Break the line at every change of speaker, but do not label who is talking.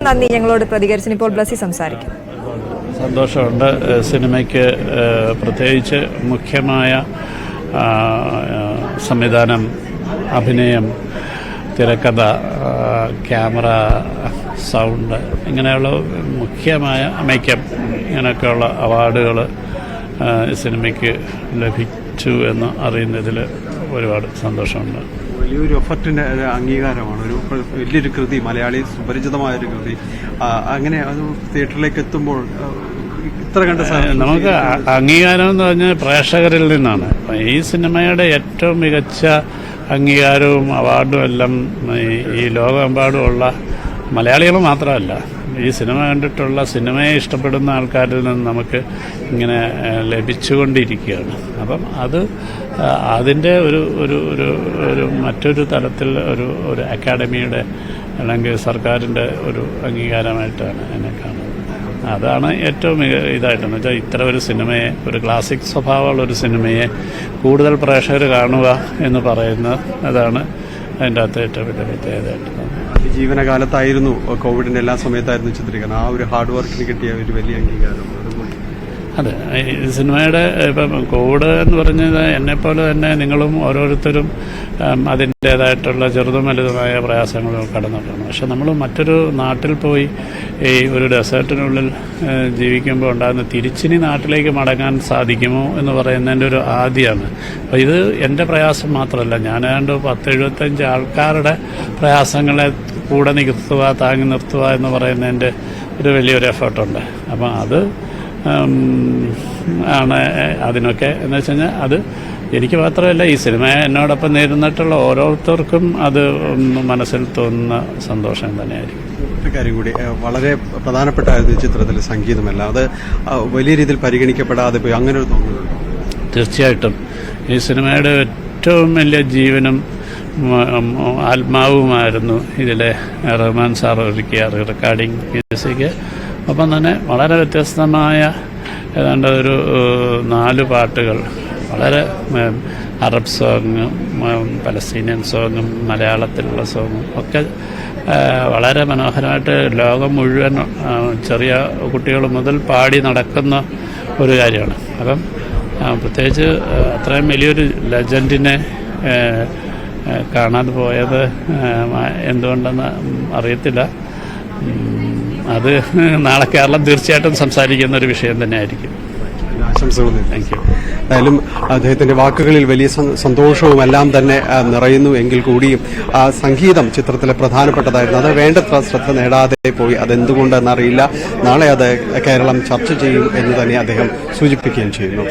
നന്ദി ഞങ്ങളോട് പ്രതികരിച്ചു. ഇപ്പോൾ ബ്ലസി സംസാരിക്കും.
സന്തോഷമുണ്ട്. സിനിമയ്ക്ക് പ്രത്യേകിച്ച് മുഖ്യമായ സംവിധാനം, അഭിനയം, തിരക്കഥ, ക്യാമറ, സൗണ്ട്, ഇങ്ങനെയുള്ള മുഖ്യമായ മേക്കപ്പ്, ഇങ്ങനെയൊക്കെയുള്ള അവാർഡുകൾ സിനിമയ്ക്ക് ലഭിച്ചു എന്ന് അറിയുന്നതിൽ ഒരുപാട് സന്തോഷമുണ്ട്.
വലിയൊരു എഫർട്ടിന്റെ അംഗീകാരമാണ്. ഒരു വലിയൊരു കൃതി, മലയാളി സുപരിചിതമായൊരു കൃതി, അങ്ങനെ അത് തിയേറ്ററിലേക്ക് എത്തുമ്പോൾ ഇത്ര കണ്ട
നമുക്ക് അംഗീകാരം എന്ന് പറഞ്ഞാൽ പ്രേക്ഷകരിൽ നിന്നാണ്. ഈ സിനിമയുടെ ഏറ്റവും മികച്ച അംഗീകാരവും അവാർഡും എല്ലാം ഈ ലോകമെമ്പാടുമുള്ള മലയാളികൾ മാത്രമല്ല, ഈ സിനിമ കണ്ടിട്ടുള്ള സിനിമയെ ഇഷ്ടപ്പെടുന്ന ആൾക്കാരിൽ നിന്ന് നമുക്ക് ഇങ്ങനെ ലഭിച്ചുകൊണ്ടിരിക്കുകയാണ്. അപ്പം അതിൻ്റെ ഒരു മറ്റൊരു തലത്തിൽ ഒരു അക്കാഡമിയുടെ അല്ലെങ്കിൽ സർക്കാരിൻ്റെ ഒരു അംഗീകാരമായിട്ടാണ് എന്നെ കാണുന്നത്. അതാണ് ഏറ്റവും ഇതായിട്ടെന്ന് വെച്ചാൽ ഇത്ര ഒരു സിനിമയെ, ഒരു ക്ലാസിക് സ്വഭാവമുള്ള ഒരു സിനിമയെ കൂടുതൽ പ്രേക്ഷകർ കാണുക എന്ന് പറയുന്നത് അതാണ് അതിൻ്റെ അകത്ത് ഏറ്റവും വലിയ പ്രത്യേകതയായിട്ട്.
ജീവനകാലത്തായിരുന്നു, കോവിഡിൻ്റെ എല്ലാ സമയത്തായിരുന്നു ചിത്രീകരണം. ആ ഒരു ഹാർഡ് വർക്കിന് കിട്ടിയ ഒരു വലിയ അംഗീകാരം.
അതെ, ഈ സിനിമയുടെ ഇപ്പം കോവിഡ് എന്ന് പറഞ്ഞത് എന്നെപ്പോലെ തന്നെ നിങ്ങളും ഓരോരുത്തരും അതിൻ്റേതായിട്ടുള്ള ചെറുതും വലുതുമായ പ്രയാസങ്ങളും കടന്നിട്ടുണ്ട്. പക്ഷെ നമ്മൾ മറ്റൊരു നാട്ടിൽ പോയി ഈ ഒരു ഡെസേർട്ടിനുള്ളിൽ ജീവിക്കുമ്പോൾ ഉണ്ടാകുന്ന തിരിച്ചിനി നാട്ടിലേക്ക് മടങ്ങാൻ സാധിക്കുമോ എന്ന് പറയുന്നതിൻ്റെ ഒരു ആദ്യമാണ്. അപ്പോൾ ഇത് എൻ്റെ പ്രയാസം മാത്രമല്ല, ഞാനാണ്ട് 10-75 ആൾക്കാരുടെ പ്രയാസങ്ങളെ കൂടെ നിർത്തുക, താങ്ങി നിർത്തുക എന്ന് പറയുന്നതിൻ്റെ ഒരു വലിയൊരു എഫേർട്ടുണ്ട്. അപ്പം അത് ആണ് അതിനൊക്കെ എന്ന് വെച്ച് കഴിഞ്ഞാൽ അത് എനിക്ക് മാത്രമല്ല, ഈ സിനിമ എന്നോടൊപ്പം നേരിടുന്നിട്ടുള്ള ഓരോരുത്തർക്കും അത് മനസ്സിൽ തോന്നുന്ന സന്തോഷം തന്നെയായിരിക്കും.
ഒരു കാര്യം കൂടി, വളരെ പ്രധാനപ്പെട്ടായിരുന്നു ഈ ചിത്രത്തിലെ സംഗീതമല്ല, അത് വലിയ രീതിയിൽ പരിഗണിക്കപ്പെടാതെ പോയി, അങ്ങനെ ഒരു തോന്നുന്നുണ്ട്?
തീർച്ചയായിട്ടും ഈ സിനിമയുടെ ഏറ്റവും വലിയ ജീവനും ആത്മാവുമായിരുന്നു ഇതിലെ റഹ്മാൻ സാർ ഒരുക്കിയ റെക്കോർഡിംഗ് മ്യൂസിക്. ഒപ്പം തന്നെ വളരെ വ്യത്യസ്തമായ ഏതാണ്ട് ഒരു 4 പാട്ടുകൾ, വളരെ അറബ് സോങ്ങും പലസ്തീനിയൻ സോങ്ങും മലയാളത്തിലുള്ള സോങ്ങും ഒക്കെ വളരെ മനോഹരമായിട്ട് ലോകം മുഴുവൻ ചെറിയ കുട്ടികൾ മുതൽ പാടി നടക്കുന്ന ഒരു കാര്യമാണ്. അപ്പം പ്രത്യേകിച്ച് അത്രയും വലിയൊരു ലെജൻഡിനെ കാണാതെ പോയത് എന്തുകൊണ്ടെന്ന് അറിയത്തില്ല. അത് നാളെ കേരളം തീർച്ചയായിട്ടും സംസാരിക്കുന്ന ഒരു വിഷയം തന്നെയായിരിക്കും.
ആശംസകൾ.
Thank you.
എന്തായാലും അദ്ദേഹത്തിന്റെ വാക്കുകളിൽ വലിയ സന്തോഷവും എല്ലാം തന്നെ നിറയുന്നു. എങ്കിൽ കൂടിയും സംഗീതം ചിത്രത്തിലെ പ്രധാനപ്പെട്ടതായിരുന്നു. അത് വേണ്ടത്ര ശ്രദ്ധ നേടാതെ പോയി. അതെന്തുകൊണ്ടെന്നറിയില്ല. നാളെ അത് കേരളം ചർച്ച ചെയ്യും എന്ന് തന്നെ അദ്ദേഹം സൂചിപ്പിക്കുകയും ചെയ്യുന്നു.